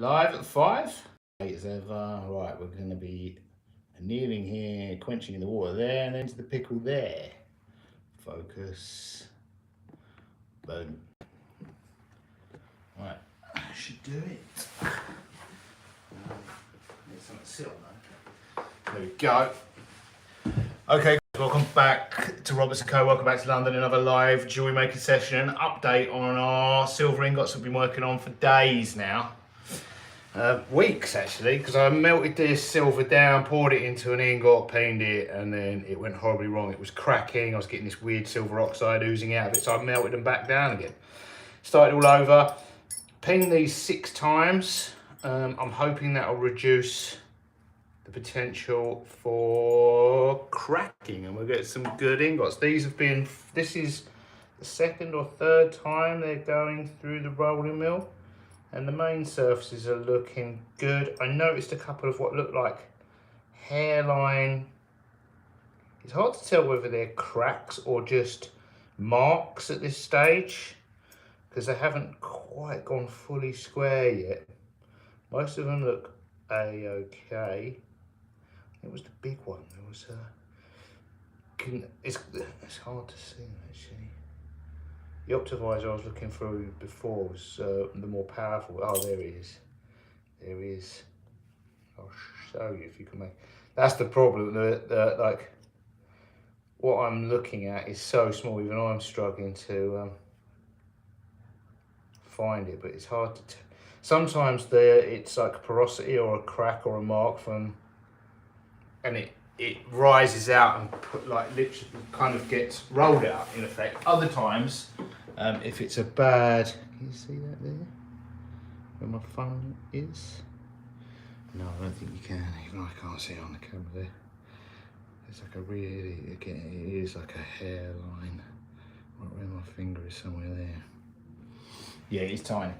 Live at 5. As ever. Right, we're going to be annealing here, quenching in the water there, and into the pickle there. Focus. Boom. Right, I should do it. Need something to sit on though. There we go. Okay, welcome back to Roberts & Co. Welcome back to London. Another live jewellery making session. An update on our silver ingots we've been working on for days now. Weeks actually, because I melted this silver down, poured it into an ingot, peened it, and then it went horribly wrong. It was cracking. I was getting this weird silver oxide oozing out of it, so I melted them back down again. Started all over. Peened these 6 times. I'm hoping that'll reduce the potential for cracking, and we'll get some good ingots. This is the 2nd or 3rd time they're going through the rolling mill. And the main surfaces are looking good. I noticed a couple of what look like hairline. It's hard to tell whether they're cracks or just marks at this stage, because they haven't quite gone fully square yet. Most of them look a-okay. It was the big one. There was it's hard to see actually. The Optivisor I was looking through before was the more powerful. Oh, there he is. There he is. I'll show you if you can make. That's the problem. Like what I'm looking at is so small. Even I'm struggling to find it, but it's hard to. Sometimes it's like a porosity or a crack or a mark from, and it rises out and literally kind of gets rolled out in effect. Other times. If it's a bad, can you see that there? Where my phone is? No, I don't think you can. Even I can't see it on the camera there. It's like it is like a hairline. Right where my finger is, somewhere there. Yeah, it's tiny.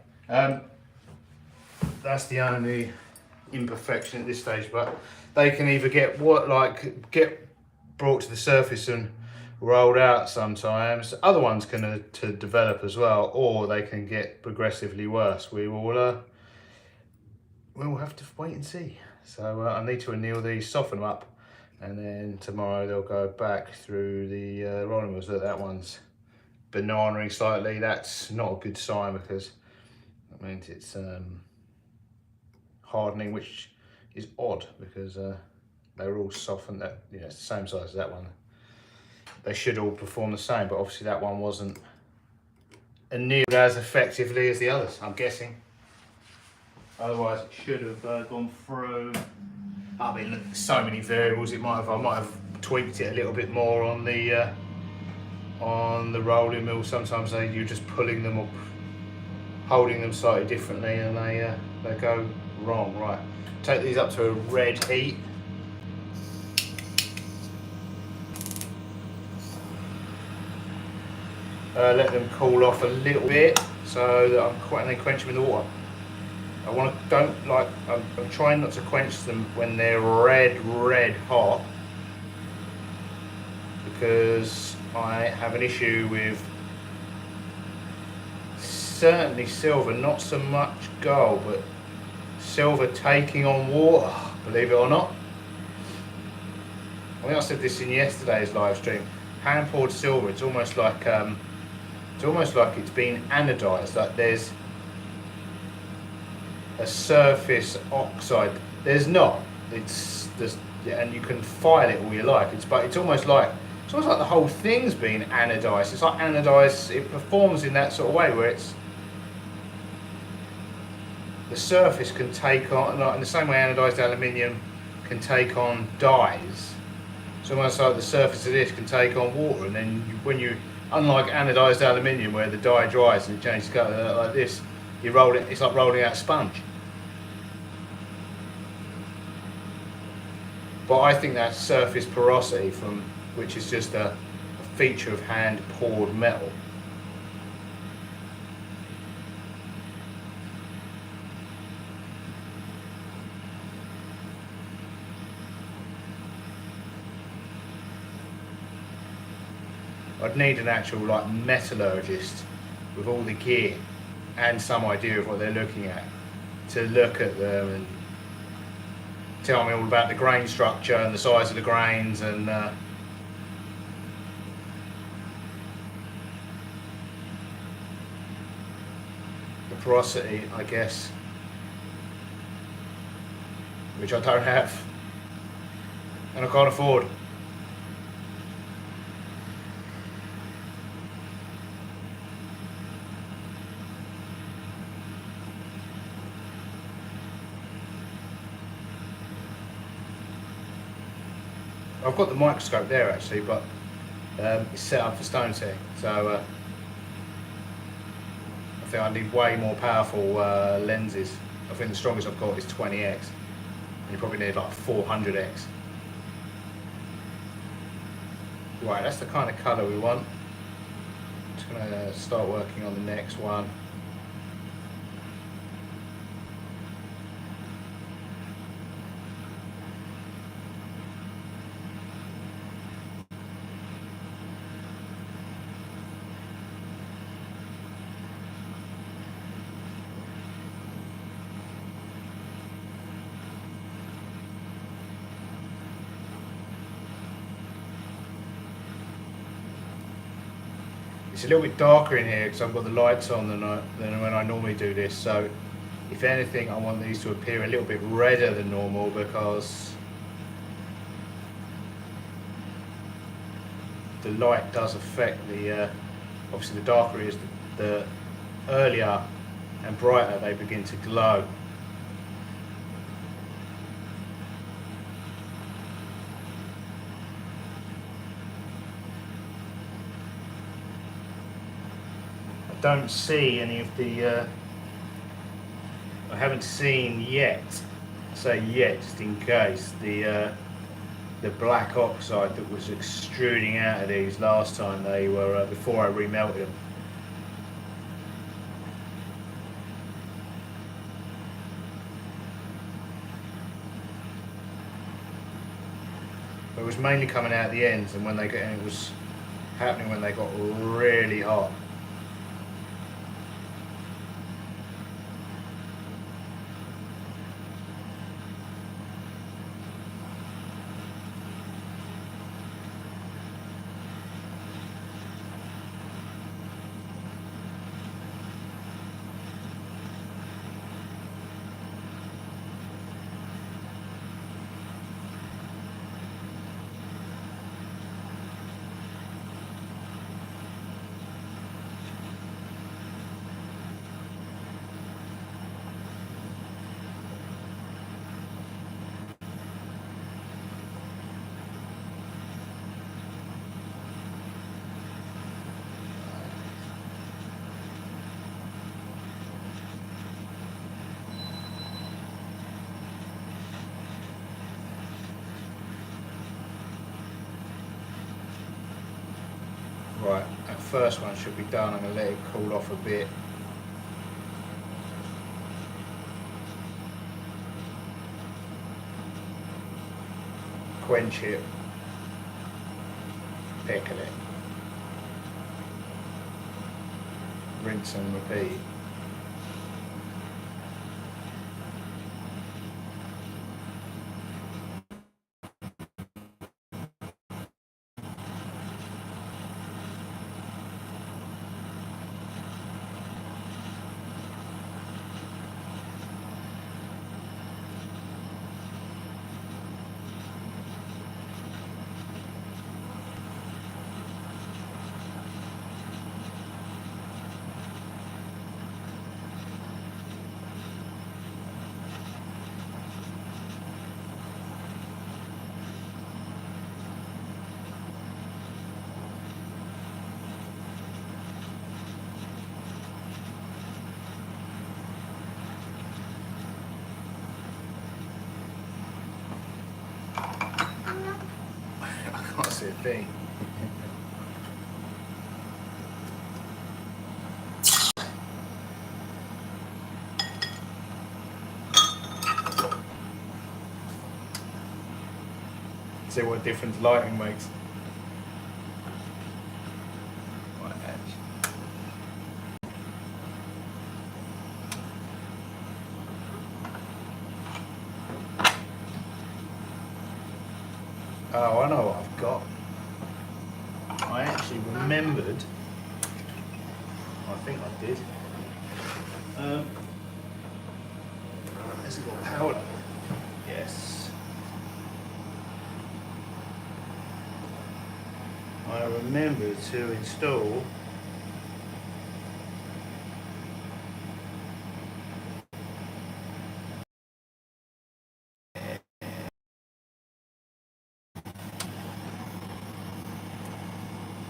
That's the only imperfection at this stage, but they can either get brought to the surface and rolled out sometimes. Other ones can to develop as well, or they can get progressively worse. We'll have to wait and see. So I need to anneal these, soften them up, and then tomorrow they'll go back through the rolling mills. Look, that one's bananaing slightly. That's not a good sign, because that means it's hardening, which is odd because they're all softened. That, you know, it's the same size as that one. They should all perform the same, but obviously that one wasn't annealed as effectively as the others, I'm guessing. Otherwise it should have gone through. I mean, look, so many variables. I might have tweaked it a little bit more on the rolling mill. Sometimes you're just pulling them up, holding them slightly differently, and they go wrong. Right, take these up to a red heat. Let them cool off a little bit so that and then quench them in the water. I'm trying not to quench them when they're red hot, because I have an issue with certainly silver, not so much gold, but silver taking on water, believe it or not. I think I said this in yesterday's live stream. Hand poured silver, it's almost like it's been anodized. Like there's a surface oxide. There's not. And you can file it all you like. It's almost like the whole thing's been anodized. It's like anodized. It performs in that sort of way where it's the surface can take on, like in the same way anodized aluminium can take on dyes. It's almost like the surface of this can take on water, and then unlike anodized aluminium where the dye dries and it changes colour like this, you roll it. It's like rolling out a sponge. But I think that's surface porosity, which is just a feature of hand poured metal. I'd need an actual metallurgist with all the gear and some idea of what they're looking at to look at them and tell me all about the grain structure and the size of the grains and the porosity, I guess, which I don't have and I can't afford. I've got the microscope there actually, but it's set up for stone setting, so I think I need way more powerful lenses. I think the strongest I've got is 20x, and you probably need like 400x. Right, that's the kind of colour we want. Just going to start working on the next one. It's a little bit darker in here because I've got the lights on than when I normally do this, so if anything I want these to appear a little bit redder than normal because the light does affect the, obviously the darker it is, the earlier and brighter they begin to glow. I don't see any of the, I haven't seen yet, say yet just in case, the black oxide that was extruding out of these last time they were, before I remelted them. It was mainly coming out the ends, and when they got, and it was happening when they got really hot. Right, that first one should be done. I'm going to let it cool off a bit. Quench it, pickle it, rinse and repeat. I can't see a thing. See what difference lighting makes. Oh, I know what I've got. I actually remembered, I think I did. Has it got powder? Yes. I remember to install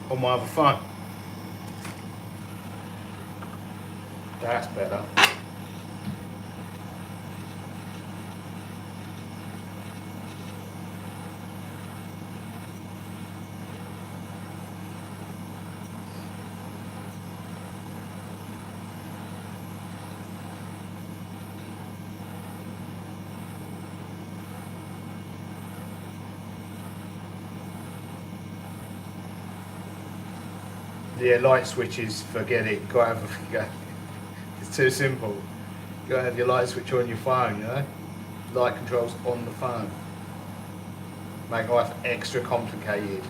on my other phone. That's better. Yeah, light switches, forget it. Gotta have it's too simple. You gotta have your light switch on your phone, you know? Light controls on the phone. Make life extra complicated.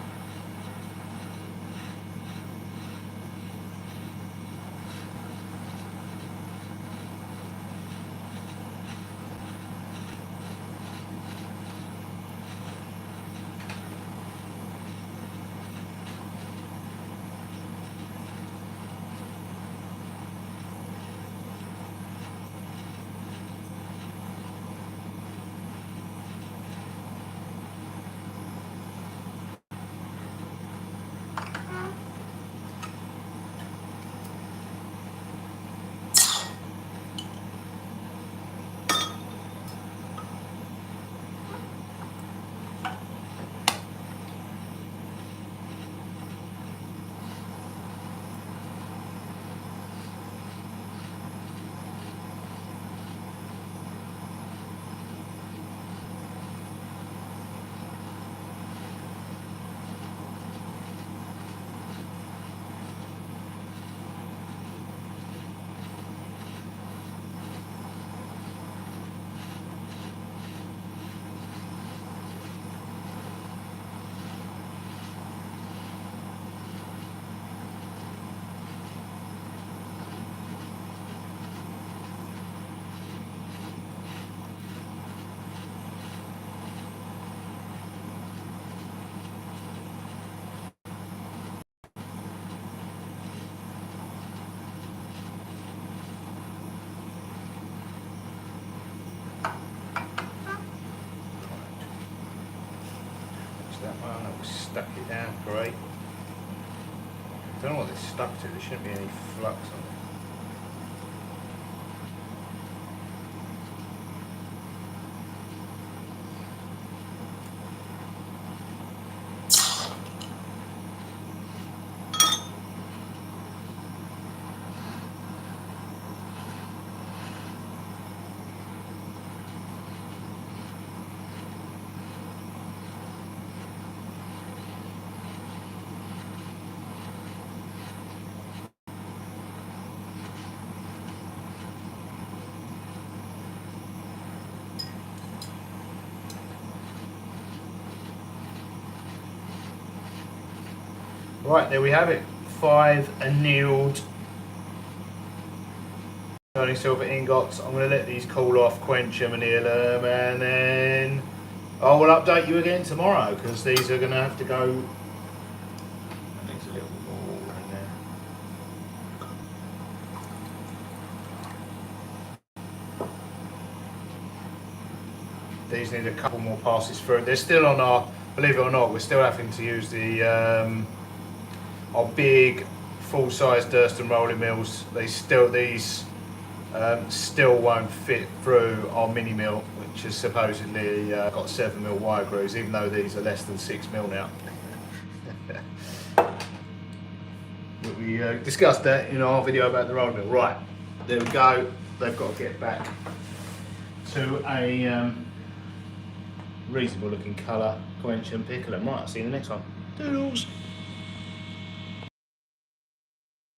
That one, that was stuck it down, great. I don't know what it's stuck to, there shouldn't be any flux on it. Right, there we have it. 5 annealed sterling silver ingots. I'm going to let these cool off, quench them, anneal them, and then I will update you again tomorrow because these are going to have to go. Needs a little more water in there. These need a couple more passes through. They're still on our, believe it or not, we're still having to use the our big full-size Durston rolling mills. These still won't fit through our mini mill, which has supposedly got 7mm wire grooves, even though these are less than 6mm now. But we discussed that in our video about the rolling mill. Right, there we go. They've got to get back to a reasonable looking colour, quench and pickle them. Right, I'll see you in the next one. Doodles!